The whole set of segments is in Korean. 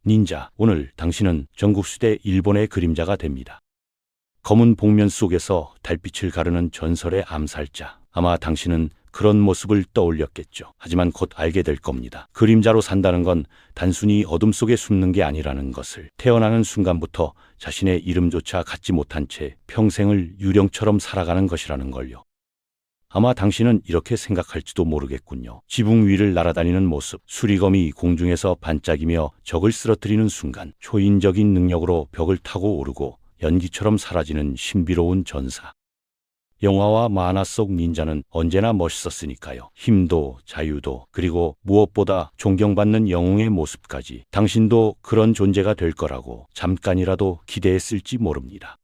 닌자, 오늘 당신은 전국시대 일본의 그림자가 됩니다. 검은 복면 속에서 달빛을 가르는 전설의 암살자. 아마 당신은 그런 모습을 떠올렸겠죠. 하지만 곧 알게 될 겁니다. 그림자로 산다는 건 단순히 어둠 속에 숨는 게 아니라는 것을. 태어나는 순간부터 자신의 이름조차 갖지 못한 채 평생을 유령처럼 살아가는 것이라는 걸요. 아마 당신은 이렇게 생각할지도 모르겠군요. 지붕 위를 날아다니는 모습, 수리검이 공중에서 반짝이며 적을 쓰러뜨리는 순간, 초인적인 능력으로 벽을 타고 오르고 연기처럼 사라지는 신비로운 전사. 영화와 만화 속 닌자는 언제나 멋있었으니까요. 힘도 자유도 그리고 무엇보다 존경받는 영웅의 모습까지. 당신도 그런 존재가 될 거라고 잠깐이라도 기대했을지 모릅니다.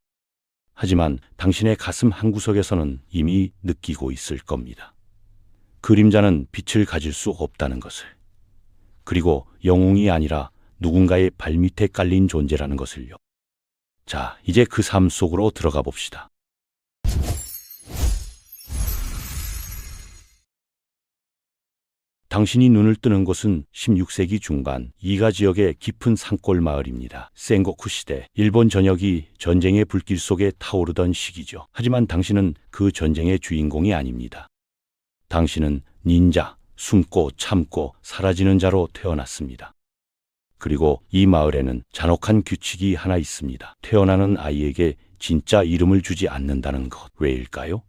하지만 당신의 가슴 한구석에서는 이미 느끼고 있을 겁니다. 그림자는 빛을 가질 수 없다는 것을. 그리고 영웅이 아니라 누군가의 발밑에 깔린 존재라는 것을요. 자, 이제 그 삶 속으로 들어가 봅시다. 당신이 눈을 뜨는 곳은 16세기 중반 이가 지역의 깊은 산골 마을입니다. 센고쿠 시대, 일본 전역이 전쟁의 불길 속에 타오르던 시기죠. 하지만 당신은 그 전쟁의 주인공이 아닙니다. 당신은 닌자, 숨고 참고 사라지는 자로 태어났습니다. 그리고 이 마을에는 잔혹한 규칙이 하나 있습니다. 태어나는 아이에게 진짜 이름을 주지 않는다는 것. 왜일까요?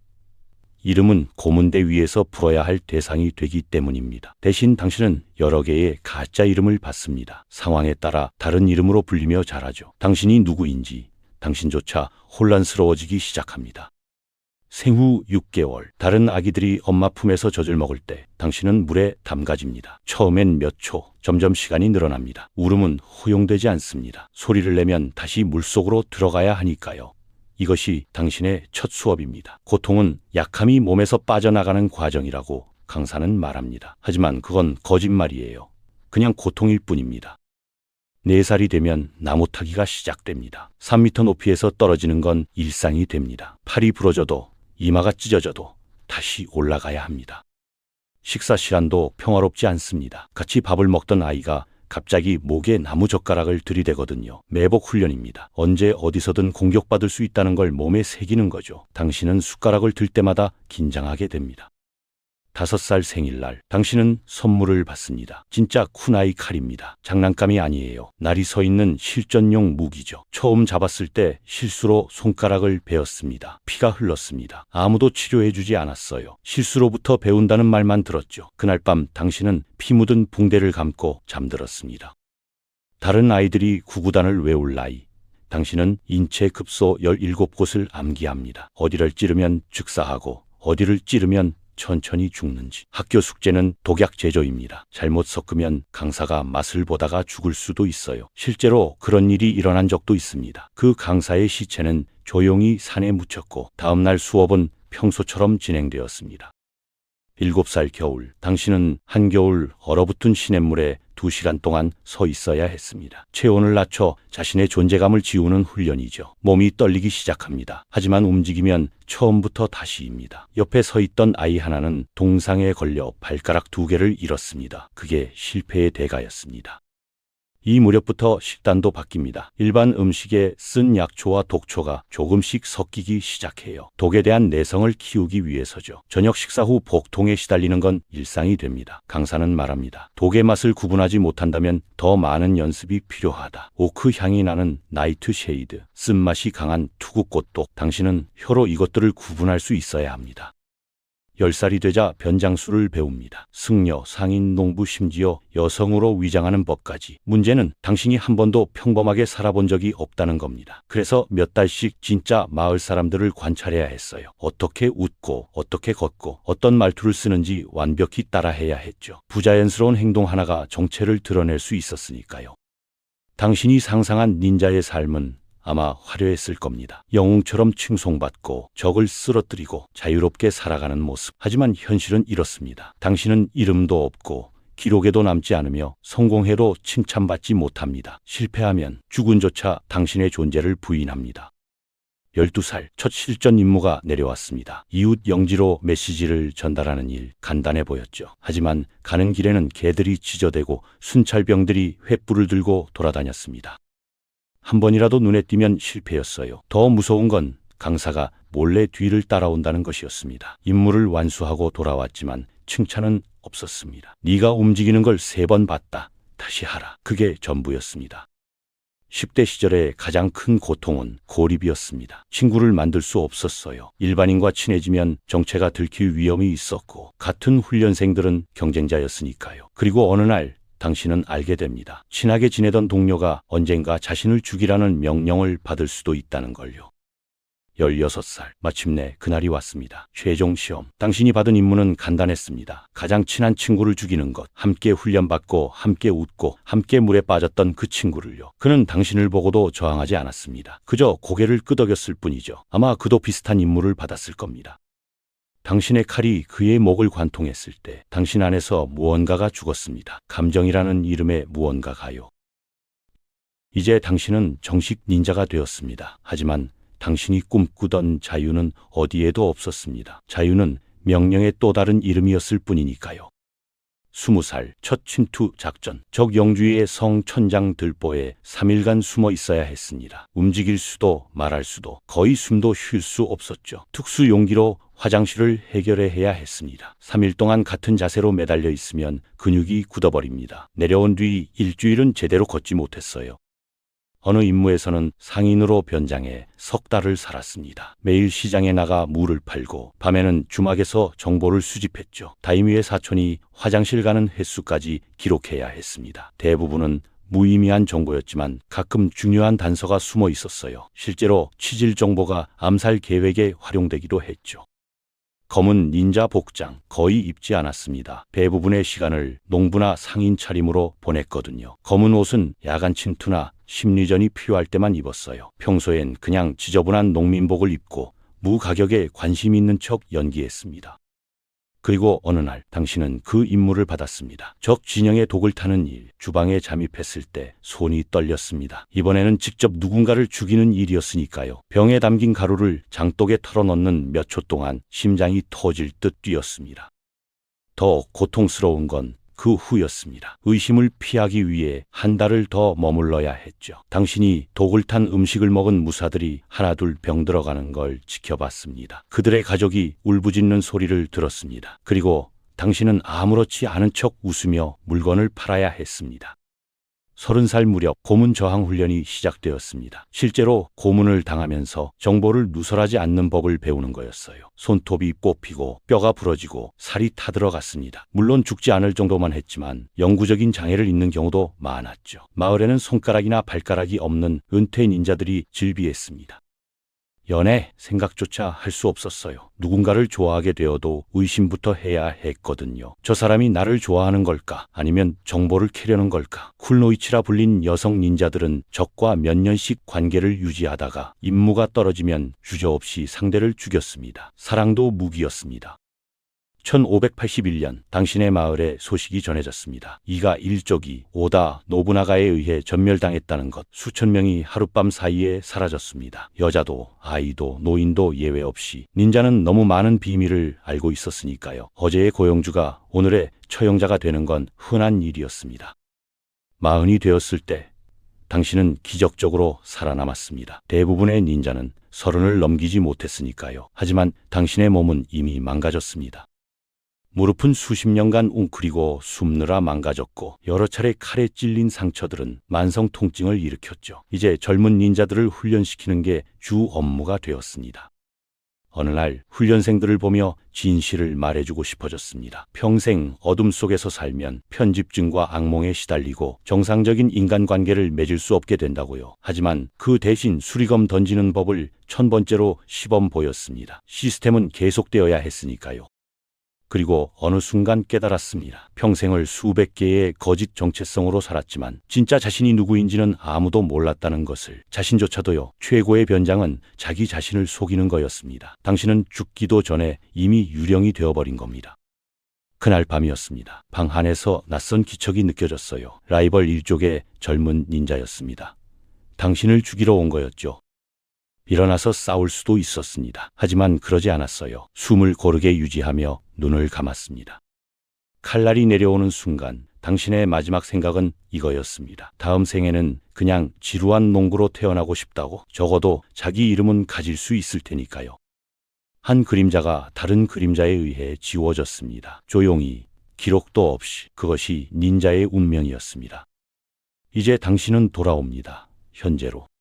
이름은 고문대 위에서 풀어야 할 대상이 되기 때문입니다. 대신 당신은 여러 개의 가짜 이름을 받습니다. 상황에 따라 다른 이름으로 불리며 자라죠. 당신이 누구인지 당신조차 혼란스러워지기 시작합니다. 생후 6개월, 다른 아기들이 엄마 품에서 젖을 먹을 때 당신은 물에 담가집니다. 처음엔 몇 초, 점점 시간이 늘어납니다. 울음은 허용되지 않습니다. 소리를 내면 다시 물속으로 들어가야 하니까요. 이것이 당신의 첫 수업입니다. 고통은 약함이 몸에서 빠져나가는 과정이라고 강사는 말합니다. 하지만 그건 거짓말이에요. 그냥 고통일 뿐입니다. 4살이 되면 나무 타기가 시작됩니다. 3m 높이에서 떨어지는 건 일상이 됩니다. 팔이 부러져도 이마가 찢어져도 다시 올라가야 합니다. 식사 시간도 평화롭지 않습니다. 같이 밥을 먹던 아이가 갑자기 목에 나무젓가락을 들이대거든요. 매복 훈련입니다. 언제 어디서든 공격받을 수 있다는 걸 몸에 새기는 거죠. 당신은 숟가락을 들 때마다 긴장하게 됩니다. 5살 생일날 당신은 선물을 받습니다. 진짜 쿠나이 칼입니다. 장난감이 아니에요. 날이 서 있는 실전용 무기죠. 처음 잡았을 때 실수로 손가락을 베었습니다. 피가 흘렀습니다. 아무도 치료해주지 않았어요. 실수로부터 배운다는 말만 들었죠. 그날 밤 당신은 피 묻은 붕대를 감고 잠들었습니다. 다른 아이들이 구구단을 외울 나이. 당신은 인체 급소 17곳을 암기합니다. 어디를 찌르면 즉사하고 어디를 찌르면 천천히 죽는지. 학교 숙제는 독약 제조입니다. 잘못 섞으면 강사가 맛을 보다가 죽을 수도 있어요. 실제로 그런 일이 일어난 적도 있습니다. 그 강사의 시체는 조용히 산에 묻혔고 다음날 수업은 평소처럼 진행되었습니다. 7살 겨울, 당신은 한겨울 얼어붙은 시냇물에 2시간 동안 서 있어야 했습니다. 체온을 낮춰 자신의 존재감을 지우는 훈련이죠. 몸이 떨리기 시작합니다. 하지만 움직이면 처음부터 다시입니다. 옆에 서 있던 아이 하나는 동상에 걸려 발가락 2개를 잃었습니다. 그게 실패의 대가였습니다. 이 무렵부터 식단도 바뀝니다. 일반 음식에 쓴 약초와 독초가 조금씩 섞이기 시작해요. 독에 대한 내성을 키우기 위해서죠. 저녁 식사 후 복통에 시달리는 건 일상이 됩니다. 강사는 말합니다. 독의 맛을 구분하지 못한다면 더 많은 연습이 필요하다. 오크 향이 나는 나이트 쉐이드, 쓴맛이 강한 투구꽃독. 당신은 혀로 이것들을 구분할 수 있어야 합니다. 10살이 되자 변장수를 배웁니다. 승려, 상인, 농부, 심지어 여성으로 위장하는 법까지. 문제는 당신이 한 번도 평범하게 살아본 적이 없다는 겁니다. 그래서 몇 달씩 진짜 마을 사람들을 관찰해야 했어요. 어떻게 웃고 어떻게 걷고 어떤 말투를 쓰는지 완벽히 따라해야 했죠. 부자연스러운 행동 하나가 정체를 드러낼 수 있었으니까요. 당신이 상상한 닌자의 삶은 아마 화려했을 겁니다. 영웅처럼 칭송받고 적을 쓰러뜨리고 자유롭게 살아가는 모습. 하지만 현실은 이렇습니다. 당신은 이름도 없고 기록에도 남지 않으며 성공해도 칭찬받지 못합니다. 실패하면 주군조차 당신의 존재를 부인합니다. 12살 첫 실전 임무가 내려왔습니다. 이웃 영지로 메시지를 전달하는 일, 간단해 보였죠. 하지만 가는 길에는 개들이 짖어대고 순찰병들이 횃불을 들고 돌아다녔습니다. 한 번이라도 눈에 띄면 실패였어요. 더 무서운 건 강사가 몰래 뒤를 따라온다는 것이었습니다. 임무를 완수하고 돌아왔지만 칭찬은 없었습니다. 네가 움직이는 걸 3번 봤다. 다시 하라. 그게 전부였습니다. 10대 시절의 가장 큰 고통은 고립이었습니다. 친구를 만들 수 없었어요. 일반인과 친해지면 정체가 들킬 위험이 있었고 같은 훈련생들은 경쟁자였으니까요. 그리고 어느 날 당신은 알게 됩니다. 친하게 지내던 동료가 언젠가 자신을 죽이라는 명령을 받을 수도 있다는 걸요. 16살, 마침내 그날이 왔습니다. 최종 시험. 당신이 받은 임무는 간단했습니다. 가장 친한 친구를 죽이는 것. 함께 훈련받고 함께 웃고 함께 물에 빠졌던 그 친구를요. 그는 당신을 보고도 저항하지 않았습니다. 그저 고개를 끄덕였을 뿐이죠. 아마 그도 비슷한 임무를 받았을 겁니다. 당신의 칼이 그의 목을 관통했을 때 당신 안에서 무언가가 죽었습니다. 감정이라는 이름의 무언가가요. 이제 당신은 정식 닌자가 되었습니다. 하지만 당신이 꿈꾸던 자유는 어디에도 없었습니다. 자유는 명령의 또 다른 이름이었을 뿐이니까요. 20살 첫 침투 작전. 적 영주의 성 천장 들보에 3일간 숨어 있어야 했습니다. 움직일 수도 말할 수도 거의 숨도 쉴 수 없었죠. 특수 용기로 화장실을 해결해야 했습니다. 3일 동안 같은 자세로 매달려 있으면 근육이 굳어버립니다. 내려온 뒤 일주일은 제대로 걷지 못했어요. 어느 임무에서는 상인으로 변장해 석 달을 살았습니다. 매일 시장에 나가 물을 팔고 밤에는 주막에서 정보를 수집했죠. 다이미의 사촌이 화장실 가는 횟수까지 기록해야 했습니다. 대부분은 무의미한 정보였지만 가끔 중요한 단서가 숨어 있었어요. 실제로 취질 정보가 암살 계획에 활용되기도 했죠. 검은 닌자 복장 거의 입지 않았습니다. 대부분의 시간을 농부나 상인 차림으로 보냈거든요. 검은 옷은 야간 침투나 심리전이 필요할 때만 입었어요. 평소엔 그냥 지저분한 농민복을 입고 무가격에 관심 있는 척 연기했습니다. 그리고 어느 날 당신은 그 임무를 받았습니다. 적 진영의 독을 타는 일. 주방에 잠입했을 때 손이 떨렸습니다. 이번에는 직접 누군가를 죽이는 일이었으니까요. 병에 담긴 가루를 장독에 털어넣는 몇 초 동안 심장이 터질 듯 뛰었습니다. 더 고통스러운 건 그 후였습니다. 의심을 피하기 위해 한 달을 더 머물러야 했죠. 당신이 독을 탄 음식을 먹은 무사들이 하나둘 병들어가는 걸 지켜봤습니다. 그들의 가족이 울부짖는 소리를 들었습니다. 그리고 당신은 아무렇지 않은 척 웃으며 물건을 팔아야 했습니다. 30살 무렵 고문 저항 훈련이 시작되었습니다. 실제로 고문을 당하면서 정보를 누설하지 않는 법을 배우는 거였어요. 손톱이 뽑히고 뼈가 부러지고 살이 타들어갔습니다. 물론 죽지 않을 정도만 했지만 영구적인 장애를 입는 경우도 많았죠. 마을에는 손가락이나 발가락이 없는 은퇴 닌자들이 즐비했습니다. 연애 생각조차 할 수 없었어요. 누군가를 좋아하게 되어도 의심부터 해야 했거든요. 저 사람이 나를 좋아하는 걸까? 아니면 정보를 캐려는 걸까? 쿨노이치라 불린 여성 닌자들은 적과 몇 년씩 관계를 유지하다가 임무가 떨어지면 주저없이 상대를 죽였습니다. 사랑도 무기였습니다. 1581년 당신의 마을에 소식이 전해졌습니다. 이가 일족이 오다 노부나가에 의해 전멸당했다는 것. 수천 명이 하룻밤 사이에 사라졌습니다. 여자도 아이도 노인도 예외 없이. 닌자는 너무 많은 비밀을 알고 있었으니까요. 어제의 고용주가 오늘의 처형자가 되는 건 흔한 일이었습니다. 40이 되었을 때 당신은 기적적으로 살아남았습니다. 대부분의 닌자는 30을 넘기지 못했으니까요. 하지만 당신의 몸은 이미 망가졌습니다. 무릎은 수십 년간 웅크리고 숨느라 망가졌고 여러 차례 칼에 찔린 상처들은 만성 통증을 일으켰죠. 이제 젊은 닌자들을 훈련시키는 게 주 업무가 되었습니다. 어느 날 훈련생들을 보며 진실을 말해주고 싶어졌습니다. 평생 어둠 속에서 살면 편집증과 악몽에 시달리고 정상적인 인간관계를 맺을 수 없게 된다고요. 하지만 그 대신 수리검 던지는 법을 1000번째로 시범 보였습니다. 시스템은 계속되어야 했으니까요. 그리고 어느 순간 깨달았습니다. 평생을 수백 개의 거짓 정체성으로 살았지만 진짜 자신이 누구인지는 아무도 몰랐다는 것을. 자신조차도요. 최고의 변장은 자기 자신을 속이는 거였습니다. 당신은 죽기도 전에 이미 유령이 되어버린 겁니다. 그날 밤이었습니다. 방 안에서 낯선 기척이 느껴졌어요. 라이벌 일족의 젊은 닌자였습니다. 당신을 죽이러 온 거였죠. 일어나서 싸울 수도 있었습니다. 하지만 그러지 않았어요. 숨을 고르게 유지하며 눈을 감았습니다. 칼날이 내려오는 순간 당신의 마지막 생각은 이거였습니다. 다음 생에는 그냥 지루한 농부로 태어나고 싶다고. 적어도 자기 이름은 가질 수 있을 테니까요. 한 그림자가 다른 그림자에 의해 지워졌습니다. 조용히, 기록도 없이. 그것이 닌자의 운명이었습니다. 이제 당신은 돌아옵니다. 현재로.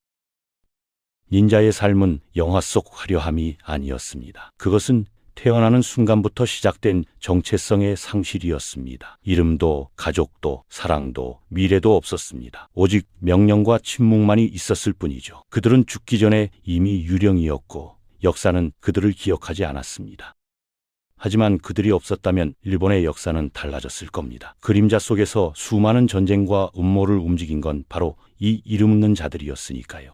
닌자의 삶은 영화 속 화려함이 아니었습니다. 그것은 태어나는 순간부터 시작된 정체성의 상실이었습니다. 이름도 가족도 사랑도 미래도 없었습니다. 오직 명령과 침묵만이 있었을 뿐이죠. 그들은 죽기 전에 이미 유령이었고 역사는 그들을 기억하지 않았습니다. 하지만 그들이 없었다면 일본의 역사는 달라졌을 겁니다. 그림자 속에서 수많은 전쟁과 음모를 움직인 건 바로 이 이름 없는 자들이었으니까요.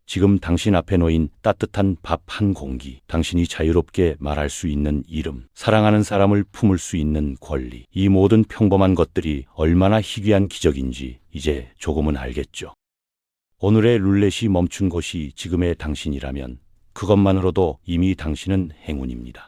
지금 당신 앞에 놓인 따뜻한 밥 한 공기, 당신이 자유롭게 말할 수 있는 이름, 사랑하는 사람을 품을 수 있는 권리, 이 모든 평범한 것들이 얼마나 희귀한 기적인지 이제 조금은 알겠죠. 오늘의 룰렛이 멈춘 곳이 지금의 당신이라면 그것만으로도 이미 당신은 행운입니다.